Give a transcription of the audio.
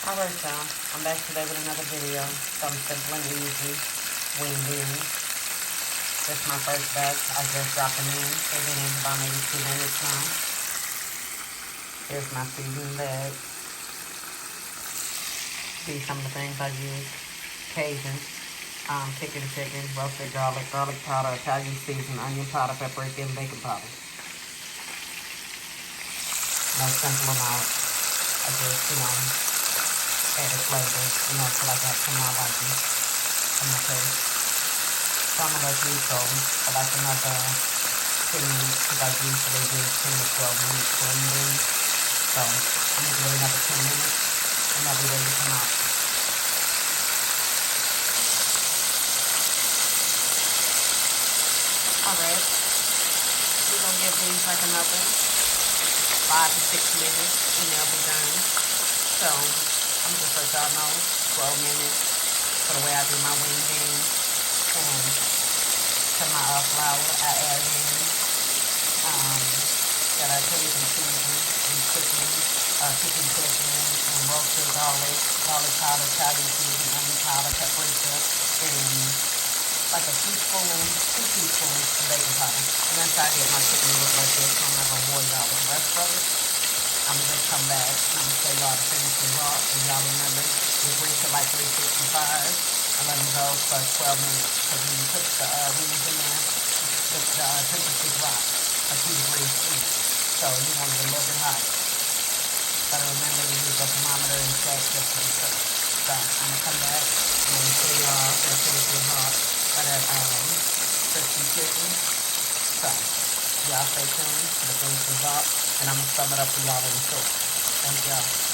Alright y'all, I'm back today with another video. Something simple and easy. Wing beans. This is my first batch. I just dropped them in. They've been in about maybe 2 minutes now. Here's my seasoning bag. These some of the things I use. Cajun, chicken, roasted garlic, garlic powder, Italian seasoning, onion powder, paprika, and baking powder. No simple amount. I just, add a flavor, so like that to my liking, to my taste. So I'm gonna let these go for like another 10 minutes, because I usually do 10 to 12 minutes for these. So I'm gonna do it another 10 minutes, and I'll be ready to come out. Alright, we're gonna give these like another 5 to 6 minutes, and they'll be done. So I'm just let y'all know, 12 minutes for the way I do my wing beans. And to my flour, I add in that I Cajun season and chicken and roasted garlic, garlic powder, Italian season, onion powder, paprika, and like a teaspoon, 2 teaspoons of baking powder. And that's how I get my chicken to look like this, so I'm not going to worry about the rest of it. I'm going to just come back and I'm going to show y'all to finish this off. And y'all remember, you reach to like 365 and let them go for 12 minutes. Because when you put the wings in there, the temperature drops a few degrees each. So you want it a little bit hot. But remember to use the thermometer and check just to be sure. So I'm going to come back and I'm going to show y'all to finish this off for that crispy chicken. So y'all stay tuned to the finish this off. And I'm going to sum it up for y'all in short. Thank y'all.